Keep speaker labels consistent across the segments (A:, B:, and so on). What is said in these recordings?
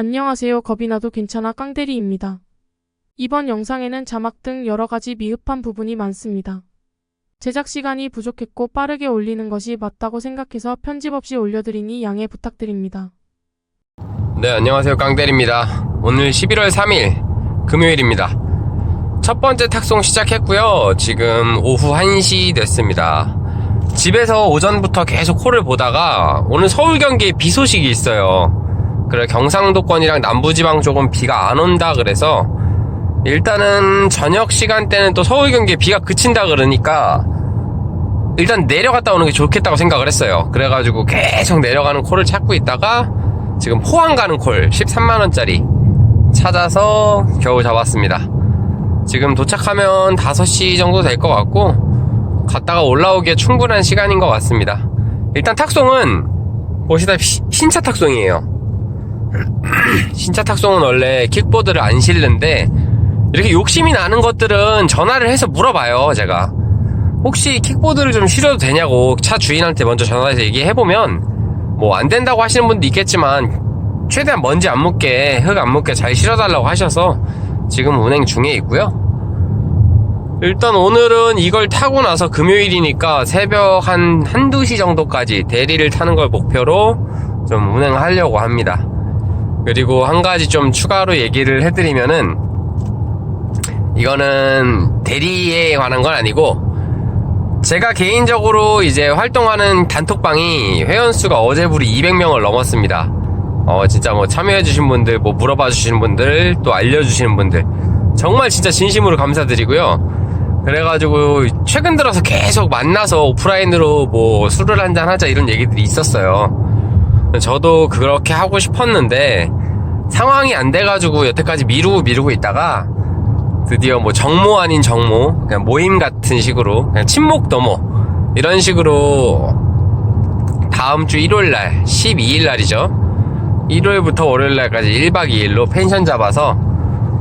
A: 안녕하세요. 겁이 나도 괜찮아 깡대리입니다. 이번 영상에는 자막 등 여러가지 미흡한 부분이 많습니다. 제작 시간이 부족했고 빠르게 올리는 것이 맞다고 생각해서 편집 없이 올려드리니 양해 부탁드립니다.
B: 네, 안녕하세요. 깡대리입니다. 오늘 11월 3일 금요일입니다. 첫 번째 탁송 시작했고요. 지금 오후 1시 됐습니다. 집에서 오전부터 계속 콜을 보다가 오늘 서울 경기에 비 소식이 있어요. 그래, 경상도권이랑 남부지방 쪽은 비가 안 온다 그래서 일단은 저녁 시간대는 또 서울 경기에 비가 그친다 그러니까 일단 내려갔다 오는 게 좋겠다고 생각을 했어요. 그래가지고 계속 내려가는 콜을 찾고 있다가 지금 포항 가는 콜 13만원짜리 찾아서 겨우 잡았습니다. 지금 도착하면 5시 정도 될 것 같고 갔다가 올라오기에 충분한 시간인 것 같습니다. 일단 탁송은 보시다시피 신차 탁송이에요. 신차 탁송은 원래 킥보드를 안 실는데 이렇게 욕심이 나는 것들은 전화를 해서 물어봐요. 제가 혹시 킥보드를 좀 실어도 되냐고 차 주인한테 먼저 전화해서 얘기해보면 뭐 안 된다고 하시는 분도 있겠지만 최대한 먼지 안 묻게 흙 안 묻게 잘 실어달라고 하셔서 지금 운행 중에 있고요. 일단 오늘은 이걸 타고 나서 금요일이니까 새벽 한 2시 정도까지 대리를 타는 걸 목표로 좀 운행하려고 합니다. 그리고 한 가지 좀 추가로 얘기를 해드리면은 이거는 대리에 관한 건 아니고 제가 개인적으로 이제 활동하는 단톡방이 회원수가 어제부리 200명을 넘었습니다. 진짜 뭐 참여해주신 분들, 뭐 물어봐 주시는 분들, 또 알려주시는 분들 정말 진짜 진심으로 감사드리고요. 그래가지고 최근 들어서 계속 만나서 오프라인으로 뭐 술을 한잔 하자 이런 얘기들이 있었어요. 저도 그렇게 하고 싶었는데 상황이 안 돼가지고 여태까지 미루고 있다가 드디어 뭐 정모 아닌 정모, 그냥 모임 같은 식으로 그냥 친목 도모 이런 식으로 다음 주 일요일날 12일날이죠. 일요일부터 월요일날까지 1박 2일로 펜션 잡아서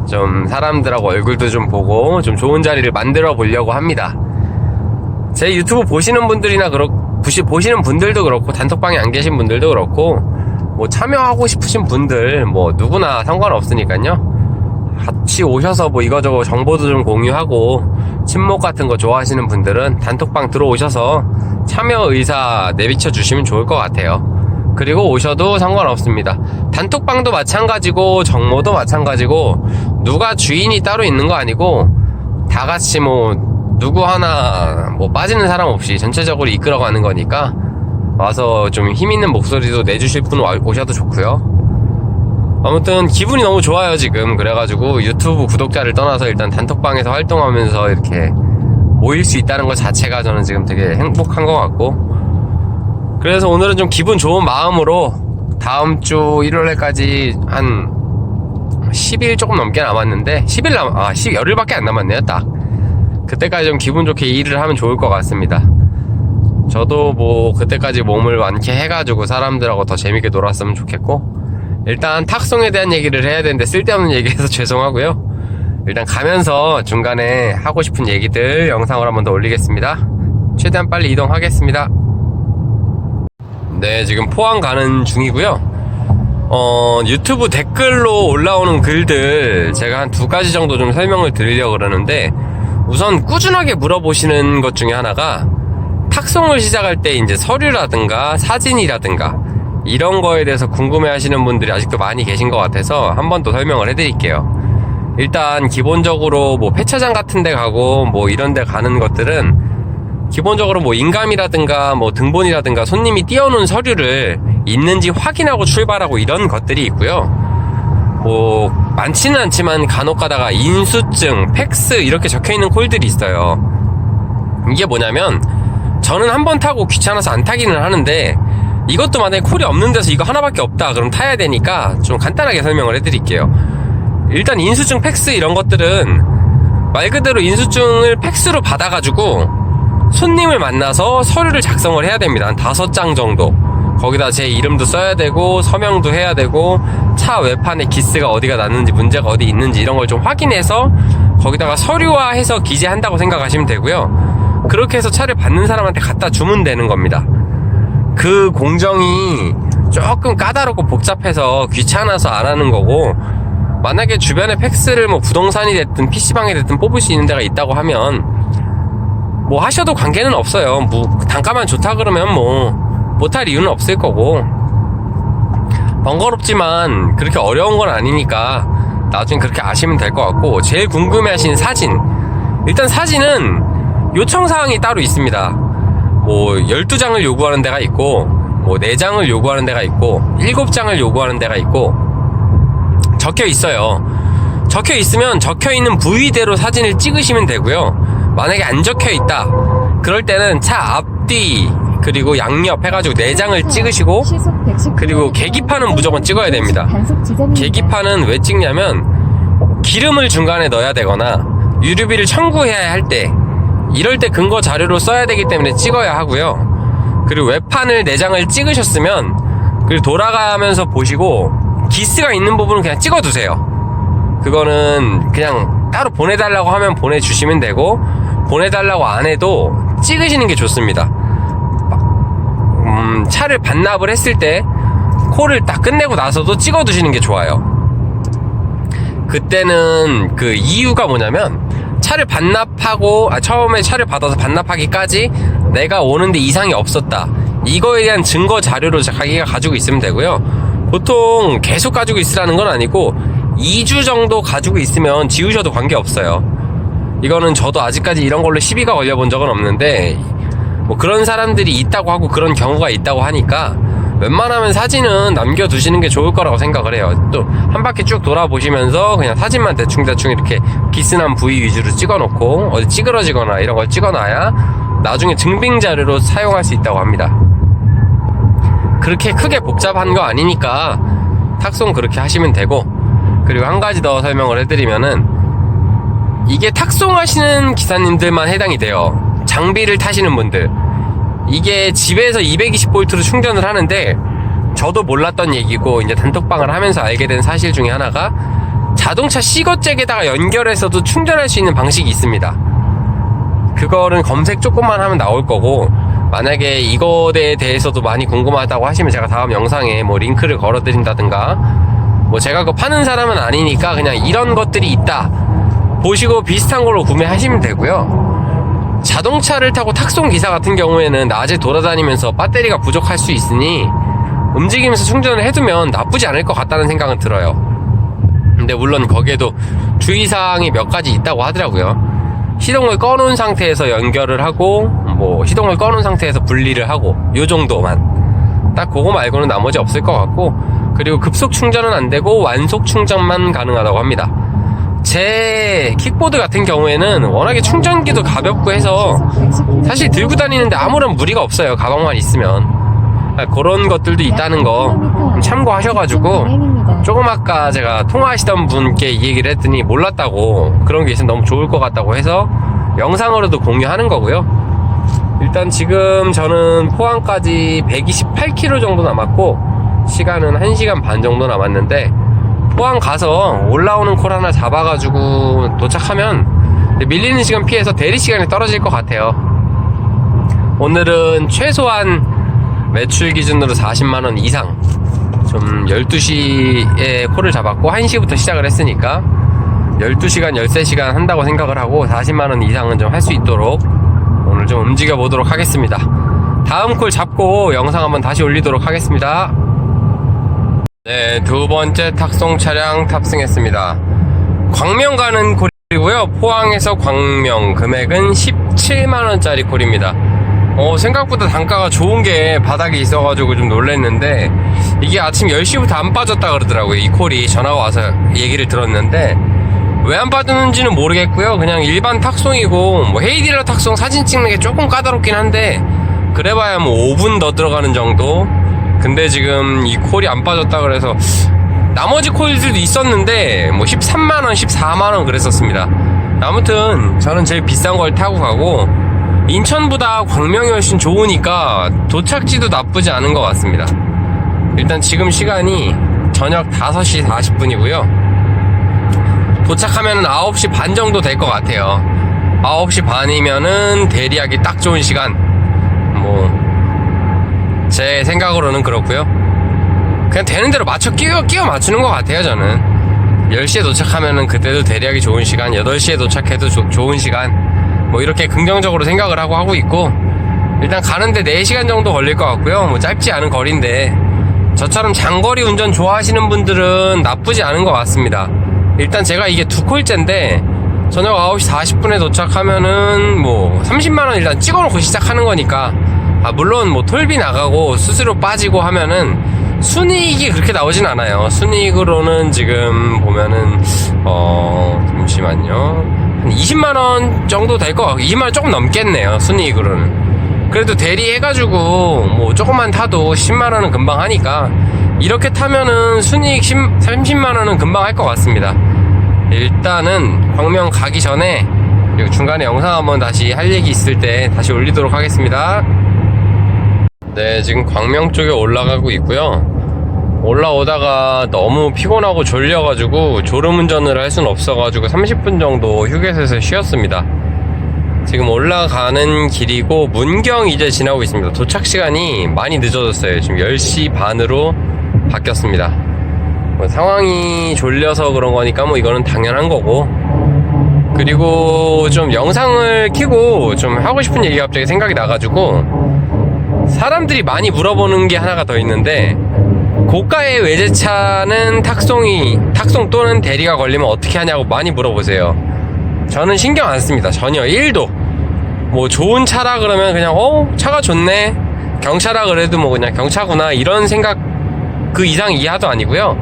B: 좀 사람들하고 얼굴도 좀 보고 좀 좋은 자리를 만들어 보려고 합니다. 제 유튜브 보시는 분들이나 보시는 분들도 그렇고 단톡방에 안 계신 분들도 그렇고 뭐 참여하고 싶으신 분들 뭐 누구나 상관없으니까요. 같이 오셔서 뭐 이거저거 정보도 좀 공유하고 친목 같은 거 좋아하시는 분들은 단톡방 들어오셔서 참여 의사 내비쳐 주시면 좋을 것 같아요. 그리고 오셔도 상관없습니다. 단톡방도 마찬가지고 정모도 마찬가지고 누가 주인이 따로 있는 거 아니고 다 같이 뭐 누구 하나 뭐 빠지는 사람 없이 전체적으로 이끌어가는 거니까 와서 좀 힘있는 목소리도 내주실 분 오셔도 좋고요. 아무튼 기분이 너무 좋아요 지금. 그래가지고 유튜브 구독자를 떠나서 일단 단톡방에서 활동하면서 이렇게 모일 수 있다는 것 자체가 저는 지금 되게 행복한 것 같고, 그래서 오늘은 좀 기분 좋은 마음으로 다음 주 일요일까지 한 10일 조금 넘게 남았는데 열흘밖에 안 남았네요. 딱 그때까지 좀 기분 좋게 일을 하면 좋을 것 같습니다. 저도 뭐 그때까지 몸을 완쾌해가지고 사람들하고 더 재밌게 놀았으면 좋겠고, 일단 탁송에 대한 얘기를 해야 되는데 쓸데없는 얘기해서 죄송하고요. 일단 가면서 중간에 하고 싶은 얘기들 영상을 한번 더 올리겠습니다. 최대한 빨리 이동하겠습니다. 네, 지금 포항 가는 중이고요. 유튜브 댓글로 올라오는 글들 제가 한 2가지 정도 좀 설명을 드리려고 그러는데, 우선 꾸준하게 물어보시는 것 중에 하나가 탁송을 시작할 때 이제 서류라든가 사진이라든가 이런 거에 대해서 궁금해 하시는 분들이 아직도 많이 계신 것 같아서 한 번 더 설명을 해드릴게요. 일단 기본적으로 뭐 폐차장 같은 데 가고 뭐 이런 데 가는 것들은 기본적으로 뭐 인감이라든가 뭐 등본이라든가 손님이 띄워놓은 서류를 있는지 확인하고 출발하고 이런 것들이 있고요. 뭐 많지는 않지만 간혹 가다가 인수증, 팩스 이렇게 적혀있는 콜들이 있어요. 이게 뭐냐면 저는 한 번 타고 귀찮아서 안 타기는 하는데 이것도 만약에 콜이 없는 데서 이거 하나밖에 없다 그럼 타야 되니까 좀 간단하게 설명을 해드릴게요. 일단 인수증, 팩스 이런 것들은 말 그대로 인수증을 팩스로 받아가지고 손님을 만나서 서류를 작성을 해야 됩니다. 한 5장 정도. 거기다 제 이름도 써야 되고 서명도 해야 되고 차 외판에 기스가 어디가 났는지 문제가 어디 있는지 이런 걸 좀 확인해서 거기다가 서류화해서 기재한다고 생각하시면 되고요. 그렇게 해서 차를 받는 사람한테 갖다 주면 되는 겁니다. 그 공정이 조금 까다롭고 복잡해서 귀찮아서 안 하는 거고, 만약에 주변에 팩스를 뭐 부동산이 됐든 PC방이 됐든 뽑을 수 있는 데가 있다고 하면 뭐 하셔도 관계는 없어요. 뭐 단가만 좋다 그러면 뭐 못할 이유는 없을 거고, 번거롭지만 그렇게 어려운 건 아니니까 나중에 그렇게 아시면 될 것 같고, 제일 궁금해하신 사진, 일단 사진은 요청사항이 따로 있습니다. 뭐 12장을 요구하는 데가 있고, 뭐 4장을 요구하는 데가 있고, 7장을 요구하는 데가 있고, 적혀 있어요. 적혀 있으면 적혀 있는 부위대로 사진을 찍으시면 되고요. 만약에 안 적혀 있다, 그럴 때는 차 앞뒤 그리고 양옆 해가지고 4장을 찍으시고, 그리고 계기판은 무조건 찍어야 됩니다. 계기판은 왜 찍냐면 기름을 중간에 넣어야 되거나 유류비를 청구해야 할 때, 이럴 때 근거 자료로 써야 되기 때문에 찍어야 하고요. 그리고 외판을 4장을 찍으셨으면 그리고 돌아가면서 보시고 기스가 있는 부분은 그냥 찍어두세요. 그거는 그냥 따로 보내달라고 하면 보내주시면 되고, 보내달라고 안 해도 찍으시는 게 좋습니다. 차를 반납을 했을 때 콜을 딱 끝내고 나서도 찍어두시는 게 좋아요. 그때는 그 이유가 뭐냐면, 차를 반납하고 처음에 차를 받아서 반납하기까지 내가 오는데 이상이 없었다, 이거에 대한 증거 자료로 자기가 가지고 있으면 되고요. 보통 계속 가지고 있으라는 건 아니고 2주 정도 가지고 있으면 지우셔도 관계없어요. 이거는 저도 아직까지 이런 걸로 시비가 걸려본 적은 없는데, 뭐 그런 사람들이 있다고 하고 그런 경우가 있다고 하니까 웬만하면 사진은 남겨두시는 게 좋을 거라고 생각을 해요. 또 한 바퀴 쭉 돌아보시면서 그냥 사진만 대충대충 이렇게 기스난 부위 위주로 찍어놓고 어디 찌그러지거나 이런 걸 찍어놔야 나중에 증빙 자료로 사용할 수 있다고 합니다. 그렇게 크게 복잡한 거 아니니까 탁송 그렇게 하시면 되고, 그리고 한 가지 더 설명을 해드리면은, 이게 탁송하시는 기사님들만 해당이 돼요. 장비를 타시는 분들. 이게 집에서 220V로 충전을 하는데, 저도 몰랐던 얘기고 이제 단톡방을 하면서 알게 된 사실 중에 하나가, 자동차 시거잭에다가 연결해서도 충전할 수 있는 방식이 있습니다. 그거는 검색 조금만 하면 나올 거고, 만약에 이거에 대해서도 많이 궁금하다고 하시면 제가 다음 영상에 뭐 링크를 걸어 드린다든가, 뭐 제가 그거 파는 사람은 아니니까 그냥 이런 것들이 있다 보시고 비슷한 걸로 구매하시면 되고요. 자동차를 타고 탁송 기사 같은 경우에는 낮에 돌아다니면서 배터리가 부족할 수 있으니 움직이면서 충전을 해두면 나쁘지 않을 것 같다는 생각은 들어요. 근데 물론 거기에도 주의사항이 몇 가지 있다고 하더라고요. 시동을 꺼놓은 상태에서 연결을 하고, 뭐 시동을 꺼놓은 상태에서 분리를 하고, 요 정도만. 딱 그거 말고는 나머지 없을 것 같고, 그리고 급속 충전은 안 되고 완속 충전만 가능하다고 합니다. 제 킥보드 같은 경우에는 워낙에 충전기도 가볍고 해서 사실 들고 다니는데 아무런 무리가 없어요. 가방만 있으면. 그런 것들도 있다는 거 참고하셔가지고, 조금 아까 제가 통화하시던 분께 이 얘기를 했더니 몰랐다고, 그런 게 있으면 너무 좋을 것 같다고 해서 영상으로도 공유하는 거고요. 일단 지금 저는 포항까지 128km 정도 남았고, 시간은 1시간 반 정도 남았는데, 포항 가서 올라오는 콜 하나 잡아가지고 도착하면 밀리는 시간 피해서 대리 시간이 떨어질 것 같아요. 오늘은 최소한 매출 기준으로 40만원 이상, 좀 12시에 콜을 잡았고 1시부터 시작을 했으니까 12시간 13시간 한다고 생각을 하고 40만원 이상은 좀 할 수 있도록 오늘 좀 움직여 보도록 하겠습니다. 다음 콜 잡고 영상 한번 다시 올리도록 하겠습니다. 네, 두 번째 탁송 차량 탑승했습니다. 광명 가는 콜이고요. 포항에서 광명, 금액은 17만원짜리 콜입니다. 생각보다 단가가 좋은 게 바닥에 있어가지고 좀 놀랬는데, 이게 아침 10시부터 안 빠졌다 그러더라고요. 이 콜이 전화가 와서 얘기를 들었는데, 왜 안 빠졌는지는 모르겠고요. 그냥 일반 탁송이고, 뭐 헤이딜러 탁송 사진 찍는 게 조금 까다롭긴 한데, 그래봐야 뭐 5분 더 들어가는 정도. 근데 지금 이 콜이 안 빠졌다 그래서 나머지 콜들도 있었는데 뭐 13만원 14만원 그랬었습니다. 아무튼 저는 제일 비싼 걸 타고 가고, 인천보다 광명이 훨씬 좋으니까 도착지도 나쁘지 않은 것 같습니다. 일단 지금 시간이 저녁 5시 40분이고요 도착하면 9시 반 정도 될 것 같아요. 9시 반이면은 대리하기 딱 좋은 시간, 뭐 제 생각으로는 그렇고요. 그냥 되는 대로 맞춰 끼워 맞추는 것 같아요. 저는 10시에 도착하면은 그때도 대리하기 좋은 시간, 8시에 도착해도 좋은 시간, 뭐 이렇게 긍정적으로 생각을 하고 있고, 일단 가는데 4시간 정도 걸릴 것 같고요. 뭐 짧지 않은 거리인데 저처럼 장거리 운전 좋아하시는 분들은 나쁘지 않은 것 같습니다. 일단 제가 이게 2콜째인데 저녁 9시 40분에 도착하면은 뭐 30만원 일단 찍어놓고 시작하는 거니까, 물론 뭐 톨비 나가고 수수료 빠지고 하면은 순이익이 그렇게 나오진 않아요. 순이익으로는 지금 보면은 잠시만요, 한 20만원 정도 될 것 같고, 20만원 조금 넘겠네요, 순이익으로는. 그래도 대리해가지고 뭐 조금만 타도 10만원은 금방 하니까, 이렇게 타면은 순이익 30만원은 금방 할 것 같습니다. 일단은 광명 가기 전에, 그리고 중간에 영상 한번 다시 할 얘기 있을 때 다시 올리도록 하겠습니다. 네, 지금 광명 쪽에 올라가고 있고요. 올라오다가 너무 피곤하고 졸려가지고 졸음운전을 할 수는 없어가지고 30분 정도 휴게소에서 쉬었습니다. 지금 올라가는 길이고 문경 이제 지나고 있습니다. 도착 시간이 많이 늦어졌어요. 지금 10시 반으로 바뀌었습니다. 뭐 상황이 졸려서 그런 거니까 뭐 이거는 당연한 거고, 그리고 좀 영상을 켜고 좀 하고 싶은 얘기가 갑자기 생각이 나가지고, 사람들이 많이 물어보는 게 하나가 더 있는데, 고가의 외제차는 탁송 또는 대리가 걸리면 어떻게 하냐고 많이 물어보세요. 저는 신경 안 씁니다. 전혀 1도. 뭐 좋은 차라 그러면 그냥 차가 좋네, 경차라 그래도 뭐 그냥 경차구나, 이런 생각 그 이상 이하도 아니고요.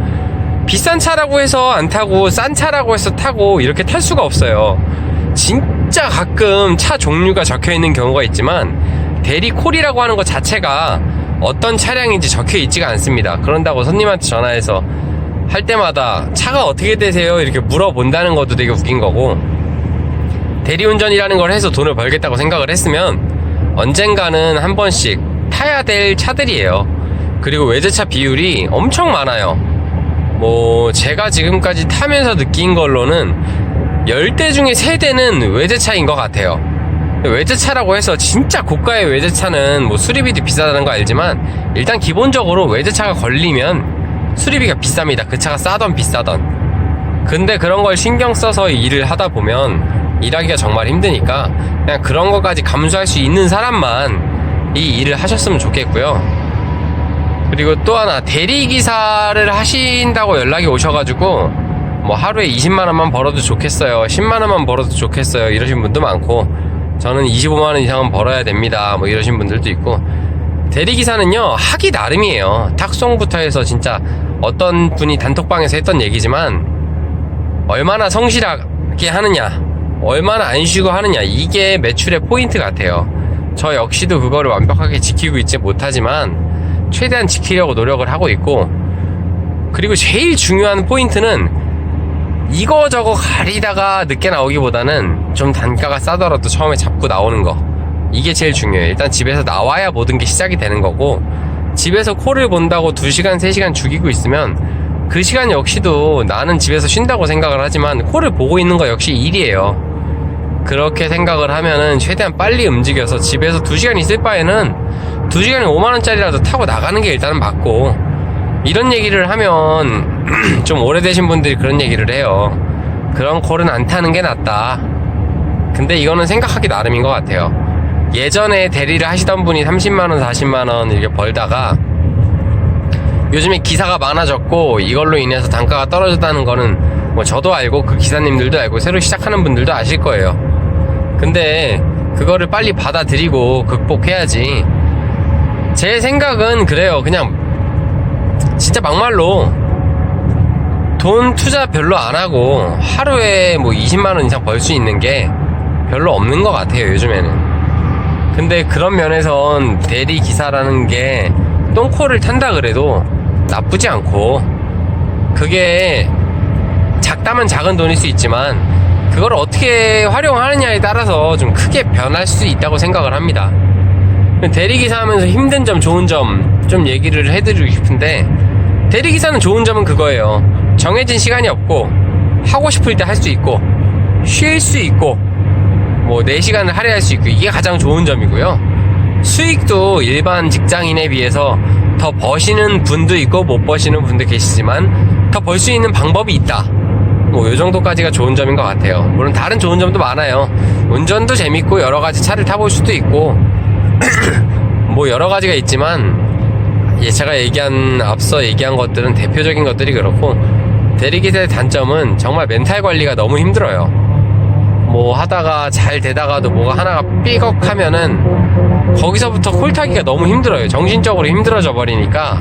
B: 비싼 차라고 해서 안 타고 싼 차라고 해서 타고 이렇게 탈 수가 없어요. 진짜 가끔 차 종류가 적혀있는 경우가 있지만 대리콜이라고 하는 것 자체가 어떤 차량인지 적혀 있지가 않습니다. 그런다고 손님한테 전화해서 할 때마다 차가 어떻게 되세요? 이렇게 물어본다는 것도 되게 웃긴 거고, 대리운전이라는 걸 해서 돈을 벌겠다고 생각을 했으면 언젠가는 한 번씩 타야 될 차들이에요. 그리고 외제차 비율이 엄청 많아요. 뭐 제가 지금까지 타면서 느낀 걸로는 10대 중에 3대는 외제차인 것 같아요. 외제차라고 해서 진짜 고가의 외제차는 뭐 수리비도 비싸다는 거 알지만, 일단 기본적으로 외제차가 걸리면 수리비가 비쌉니다. 그 차가 싸던 비싸던. 근데 그런 걸 신경 써서 일을 하다 보면 일하기가 정말 힘드니까 그냥 그런 것까지 감수할 수 있는 사람만 이 일을 하셨으면 좋겠고요. 그리고 또 하나, 대리기사를 하신다고 연락이 오셔가지고 뭐 하루에 20만원만 벌어도 좋겠어요, 10만원만 벌어도 좋겠어요, 이러신 분도 많고, 저는 25만원 이상은 벌어야 됩니다, 뭐 이러신 분들도 있고. 대리기사는요, 하기 나름이에요. 탁송부터 해서 진짜 어떤 분이 단톡방에서 했던 얘기지만, 얼마나 성실하게 하느냐, 얼마나 안 쉬고 하느냐, 이게 매출의 포인트 같아요. 저 역시도 그거를 완벽하게 지키고 있지 못하지만 최대한 지키려고 노력을 하고 있고, 그리고 제일 중요한 포인트는 이거저거 가리다가 늦게 나오기보다는 좀 단가가 싸더라도 처음에 잡고 나오는 거, 이게 제일 중요해요. 일단 집에서 나와야 모든 게 시작이 되는 거고, 집에서 콜을 본다고 2시간 3시간 죽이고 있으면 그 시간 역시도 나는 집에서 쉰다고 생각을 하지만 콜을 보고 있는 거 역시 일이에요. 그렇게 생각을 하면은 최대한 빨리 움직여서 집에서 2시간 있을 바에는 2시간에 5만원짜리라도 타고 나가는 게 일단은 맞고, 이런 얘기를 하면 좀 오래되신 분들이 그런 얘기를 해요. 그런 콜은 안 타는 게 낫다. 근데 이거는 생각하기 나름인 것 같아요. 예전에 대리를 하시던 분이 30만원 40만원 이렇게 벌다가 요즘에 기사가 많아졌고 이걸로 인해서 단가가 떨어졌다는 거는 뭐 저도 알고 그 기사님들도 알고 새로 시작하는 분들도 아실 거예요. 근데 그거를 빨리 받아들이고 극복해야지. 제 생각은 그래요. 그냥 진짜 막말로 돈 투자 별로 안 하고 하루에 뭐 20만원 이상 벌 수 있는 게 별로 없는 것 같아요, 요즘에는. 근데 그런 면에선 대리기사라는 게 똥콜을 탄다 그래도 나쁘지 않고, 그게 작다면 작은 돈일 수 있지만 그걸 어떻게 활용하느냐에 따라서 좀 크게 변할 수 있다고 생각을 합니다. 대리기사 하면서 힘든 점, 좋은 점 좀 얘기를 해드리고 싶은데, 대리기사는 좋은 점은 그거예요. 정해진 시간이 없고 하고 싶을 때 할 수 있고 쉴 수 있고 뭐 4시간을 할애할 수 있고, 이게 가장 좋은 점이고요. 수익도 일반 직장인에 비해서 더 버시는 분도 있고 못 버시는 분도 계시지만 더 벌 수 있는 방법이 있다. 뭐 요 정도까지가 좋은 점인 것 같아요. 물론 다른 좋은 점도 많아요. 운전도 재밌고 여러 가지 차를 타볼 수도 있고 뭐 여러 가지가 있지만 제가 앞서 얘기한 것들은 대표적인 것들이 그렇고, 대리기사의 단점은 정말 멘탈 관리가 너무 힘들어요. 뭐 하다가 잘 되다가도 뭐가 하나가 삐걱하면은 거기서부터 콜 타기가 너무 힘들어요. 정신적으로 힘들어져 버리니까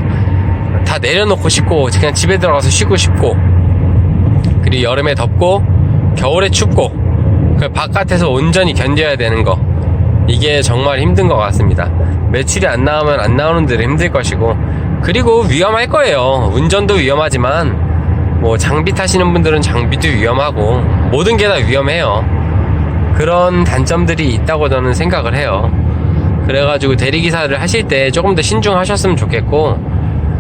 B: 다 내려놓고 싶고 그냥 집에 들어가서 쉬고 싶고, 그리고 여름에 덥고 겨울에 춥고 그 바깥에서 온전히 견뎌야 되는 거, 이게 정말 힘든 것 같습니다. 매출이 안 나오면 안 나오는 대로 힘들 것이고, 그리고 위험할 거예요. 운전도 위험하지만 뭐 장비 타시는 분들은 장비도 위험하고 모든 게 다 위험해요. 그런 단점들이 있다고 저는 생각을 해요. 그래가지고 대리기사를 하실 때 조금 더 신중하셨으면 좋겠고,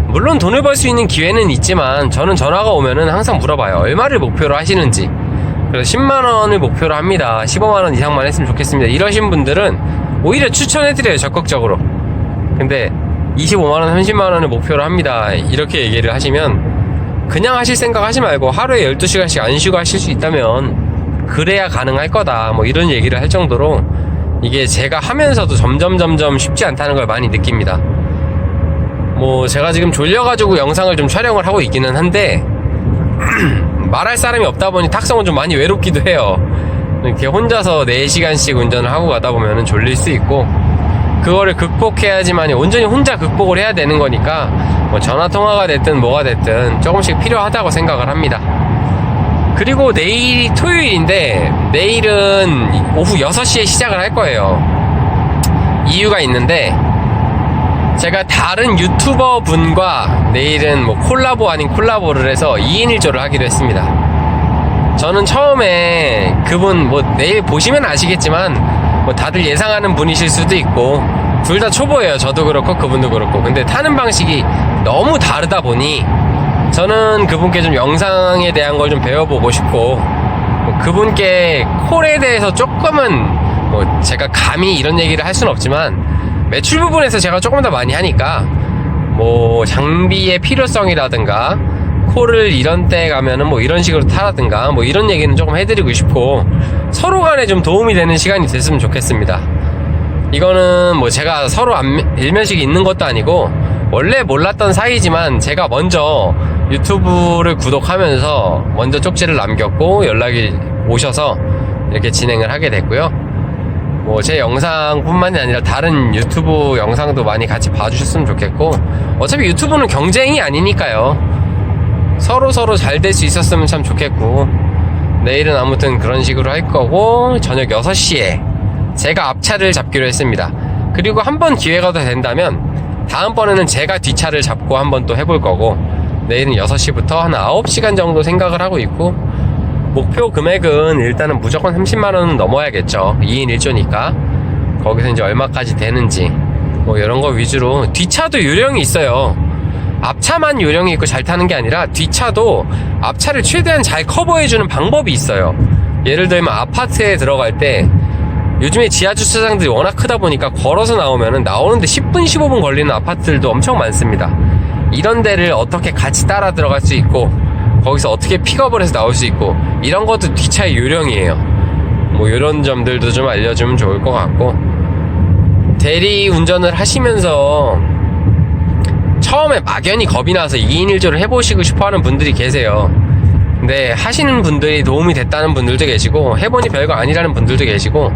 B: 물론 돈을 벌 수 있는 기회는 있지만 저는 전화가 오면은 항상 물어봐요. 얼마를 목표로 하시는지. 그래서 10만원을 목표로 합니다. 15만원 이상만 했으면 좋겠습니다. 이러신 분들은 오히려 추천해드려요, 적극적으로. 근데 25만원, 30만원을 목표로 합니다, 이렇게 얘기를 하시면 그냥 하실 생각 하지 말고 하루에 12시간씩 안 쉬고 하실 수 있다면 그래야 가능할 거다, 뭐 이런 얘기를 할 정도로 이게 제가 하면서도 점점 쉽지 않다는 걸 많이 느낍니다. 뭐 제가 지금 졸려가지고 영상을 좀 촬영을 하고 있기는 한데 말할 사람이 없다 보니 탁성은 좀 많이 외롭기도 해요. 이렇게 혼자서 4시간씩 운전을 하고 가다 보면 졸릴 수 있고, 그거를 극복해야지만 온전히 혼자 극복을 해야 되는 거니까 뭐 전화통화가 됐든 뭐가 됐든 조금씩 필요하다고 생각을 합니다. 그리고 내일이 토요일인데 내일은 오후 6시에 시작을 할 거예요. 이유가 있는데, 제가 다른 유튜버 분과 내일은 뭐 콜라보 아닌 콜라보를 해서 2인 1조를 하기로 했습니다. 저는 처음에 그분 뭐 내일 보시면 아시겠지만 뭐 다들 예상하는 분이실 수도 있고, 둘 다 초보예요. 저도 그렇고 그분도 그렇고. 근데 타는 방식이 너무 다르다 보니 저는 그분께 좀 영상에 대한 걸 좀 배워보고 싶고, 뭐 그분께 콜에 대해서 조금은 뭐 제가 감히 이런 얘기를 할 수는 없지만 매출 부분에서 제가 조금 더 많이 하니까 뭐 장비의 필요성이라든가 콜을 이런 때 가면은 뭐 이런 식으로 타라든가 뭐 이런 얘기는 조금 해드리고 싶고, 서로 간에 좀 도움이 되는 시간이 됐으면 좋겠습니다. 이거는 뭐 제가 서로 일면식이 있는 것도 아니고 원래 몰랐던 사이지만 제가 먼저 유튜브를 구독하면서 먼저 쪽지를 남겼고 연락이 오셔서 이렇게 진행을 하게 됐고요. 뭐 제 영상뿐만이 아니라 다른 유튜브 영상도 많이 같이 봐주셨으면 좋겠고, 어차피 유튜브는 경쟁이 아니니까요. 서로 잘 될 수 있었으면 참 좋겠고, 내일은 아무튼 그런 식으로 할 거고, 저녁 6시에 제가 앞차를 잡기로 했습니다. 그리고 한번 기회가 더 된다면 다음번에는 제가 뒷차를 잡고 한번 또 해볼 거고, 내일은 6시부터 한 9시간 정도 생각을 하고 있고, 목표 금액은 일단은 무조건 30만원은 넘어야겠죠. 2인 1조니까 거기서 이제 얼마까지 되는지 뭐 이런 거 위주로. 뒷차도 요령이 있어요. 앞차만 요령이 있고 잘 타는 게 아니라 뒷차도 앞차를 최대한 잘 커버해주는 방법이 있어요. 예를 들면 아파트에 들어갈 때 요즘에 지하 주차장들이 워낙 크다 보니까 걸어서 나오면은 나오는데 10분 15분 걸리는 아파트들도 엄청 많습니다. 이런 데를 어떻게 같이 따라 들어갈 수 있고, 거기서 어떻게 픽업을 해서 나올 수 있고, 이런 것도 뒷차의 요령이에요. 뭐 이런 점들도 좀 알려주면 좋을 것 같고, 대리 운전을 하시면서 처음에 막연히 겁이 나서 2인 1조를 해보시고 싶어하는 분들이 계세요. 근데 하시는 분들이 도움이 됐다는 분들도 계시고 해보니 별거 아니라는 분들도 계시고,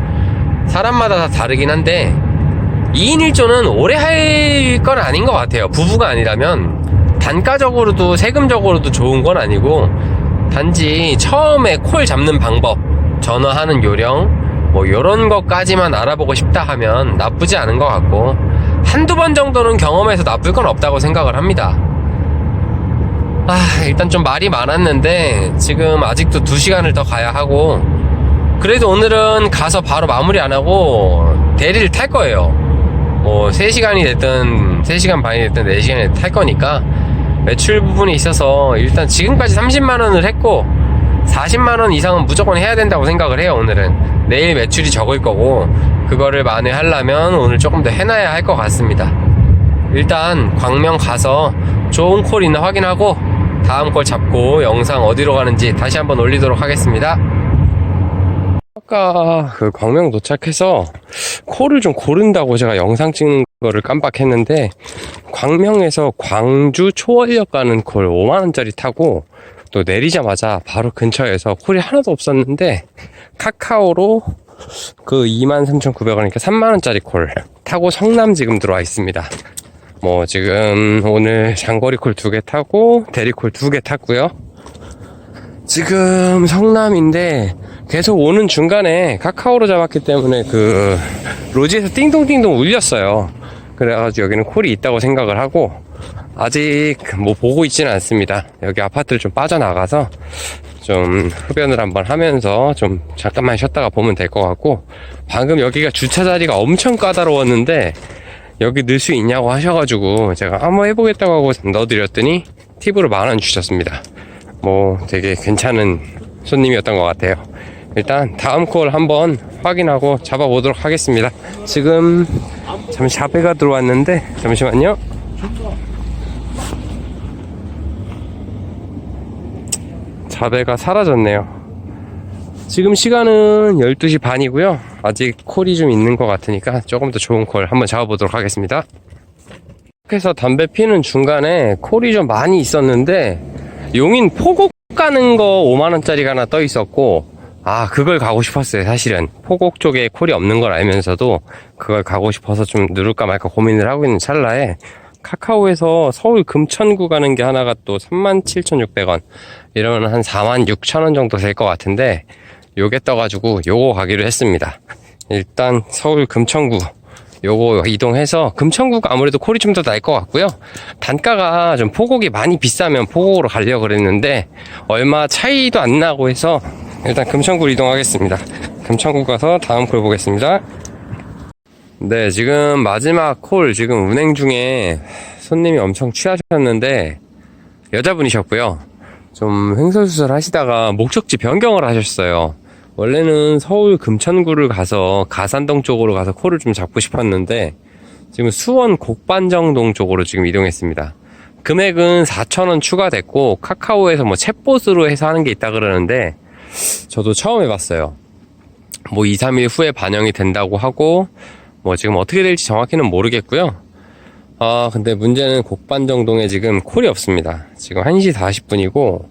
B: 사람마다 다 다르긴 한데 2인 1조는 오래 할 건 아닌 것 같아요. 부부가 아니라면 단가적으로도 세금적으로도 좋은 건 아니고, 단지 처음에 콜 잡는 방법, 전화하는 요령 뭐 요런 것까지만 알아보고 싶다 하면 나쁘지 않은 것 같고, 한두 번 정도는 경험해서 나쁠 건 없다고 생각을 합니다. 일단 좀 말이 많았는데 지금 아직도 2시간을 더 가야 하고, 그래도 오늘은 가서 바로 마무리 안 하고 대리를 탈 거예요. 뭐 3시간이 됐든 3시간 반이 됐든 4시간이 탈 거니까 매출 부분에 있어서 일단 지금까지 30만원을 했고 40만원 이상은 무조건 해야 된다고 생각을 해요. 오늘은 내일 매출이 적을 거고, 그거를 만회하려면 오늘 조금 더 해놔야 할 것 같습니다. 일단 광명 가서 좋은 콜 있나 확인하고 다음 콜 잡고 영상 어디로 가는지 다시 한번 올리도록 하겠습니다. 아까 그 광명 도착해서 콜을 좀 고른다고 제가 영상 찍는 거를 깜빡했는데, 광명에서 광주 초월역 가는 콜 5만원짜리 타고 또 내리자마자 바로 근처에서 콜이 하나도 없었는데 카카오로 그 23,900원이니까 3만원짜리 콜 타고 성남 지금 들어와 있습니다. 뭐 지금 오늘 장거리 콜 2개 타고 대리 콜 2개 탔고요. 지금 성남인데 계속 오는 중간에 카카오로 잡았기 때문에 그 로지에서 띵동띵동 울렸어요. 그래가지고 여기는 콜이 있다고 생각을 하고 아직 뭐 보고 있지는 않습니다. 여기 아파트를 좀 빠져나가서 좀 흡연을 한번 하면서 좀 잠깐만 쉬었다가 보면 될 것 같고, 방금 여기가 주차 자리가 엄청 까다로웠는데 여기 넣을 수 있냐고 하셔가지고 제가 한번 해보겠다고 하고 넣어드렸더니 팁으로 10,000원 주셨습니다. 뭐 되게 괜찮은 손님이었던 것 같아요. 일단 다음 콜 한번 확인하고 잡아보도록 하겠습니다. 지금 잠시 자배가 들어왔는데 잠시만요. 자배가 사라졌네요. 지금 시간은 12시 반이고요. 아직 콜이 좀 있는 것 같으니까 조금 더 좋은 콜 한번 잡아보도록 하겠습니다. 그래서 담배 피는 중간에 콜이 좀 많이 있었는데 용인 포곡 가는 거 5만원짜리가 하나 떠 있었고, 그걸 가고 싶었어요. 사실은 포곡 쪽에 콜이 없는 걸 알면서도 그걸 가고 싶어서 좀 누를까 말까 고민을 하고 있는 찰나에 카카오에서 서울 금천구 가는 게 하나가 또 37,600원, 이러면 한 46,000원 정도 될 것 같은데 요게 떠가지고 요거 가기로 했습니다. 일단 서울 금천구 요거 이동해서, 금천구가 아무래도 콜이 좀 더 나을 것 같고요. 단가가 좀 포곡이 많이 비싸면 포곡으로 가려고 그랬는데 얼마 차이도 안 나고 해서 일단 금천구로 이동하겠습니다. 금천구 가서 다음 콜 보겠습니다. 네, 지금 마지막 콜 지금 운행 중에 손님이 엄청 취하셨는데 여자분이셨고요. 좀 횡설수설 하시다가 목적지 변경을 하셨어요. 원래는 서울 금천구를 가서 가산동 쪽으로 가서 콜을 좀 잡고 싶었는데 지금 수원 곡반정동 쪽으로 지금 이동했습니다. 금액은 4,000원 추가됐고 카카오에서 뭐 챗봇으로 해서 하는 게 있다 그러는데 저도 처음 해봤어요. 뭐 2, 3일 후에 반영이 된다고 하고 뭐 지금 어떻게 될지 정확히는 모르겠고요. 근데 문제는 곡반정동에 지금 콜이 없습니다. 지금 1시 40분이고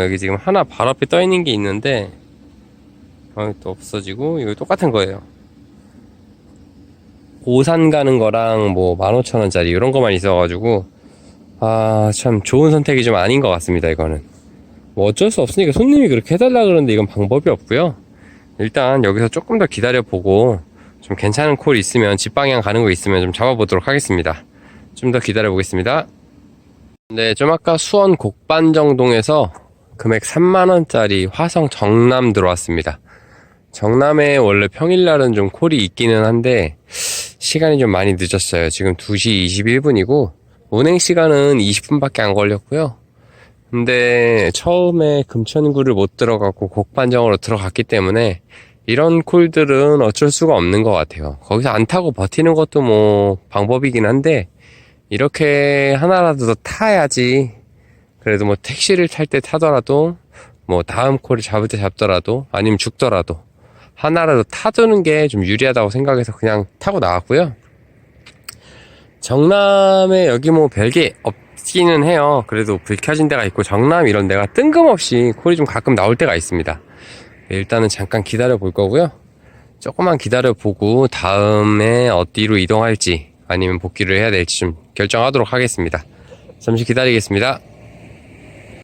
B: 여기 지금 하나 바로 앞에 떠 있는 게 있는데 또 없어지고, 이거 똑같은 거예요. 오산 가는 거랑 뭐 15,000원짜리 이런 거만 있어가지고 참 좋은 선택이 좀 아닌 것 같습니다. 이거는 뭐 어쩔 수 없으니까 손님이 그렇게 해달라 그러는데 이건 방법이 없고요. 일단 여기서 조금 더 기다려보고 좀 괜찮은 콜 있으면, 집 방향 가는 거 있으면 좀 잡아보도록 하겠습니다. 좀 더 기다려보겠습니다. 네, 좀 아까 수원 곡반정동에서 금액 3만원짜리 화성 정남 들어왔습니다. 정남에 원래 평일날은 좀 콜이 있기는 한데 시간이 좀 많이 늦었어요. 지금 2시 21분이고 운행 시간은 20분밖에 안 걸렸고요. 근데 처음에 금천구를 못 들어갔고 곡반정으로 들어갔기 때문에 이런 콜들은 어쩔 수가 없는 것 같아요. 거기서 안 타고 버티는 것도 뭐 방법이긴 한데 이렇게 하나라도 더 타야지. 그래도 뭐 택시를 탈 때 타더라도 뭐 다음 콜을 잡을 때 잡더라도 아니면 죽더라도 하나라도 타두는 게 좀 유리하다고 생각해서 그냥 타고 나왔고요. 정남에 여기 뭐 별게 없기는 해요. 그래도 불 켜진 데가 있고 정남 이런 데가 뜬금없이 콜이 좀 가끔 나올 때가 있습니다. 일단은 잠깐 기다려 볼 거고요. 조금만 기다려 보고 다음에 어디로 이동할지 아니면 복귀를 해야 될지 좀 결정하도록 하겠습니다. 잠시 기다리겠습니다.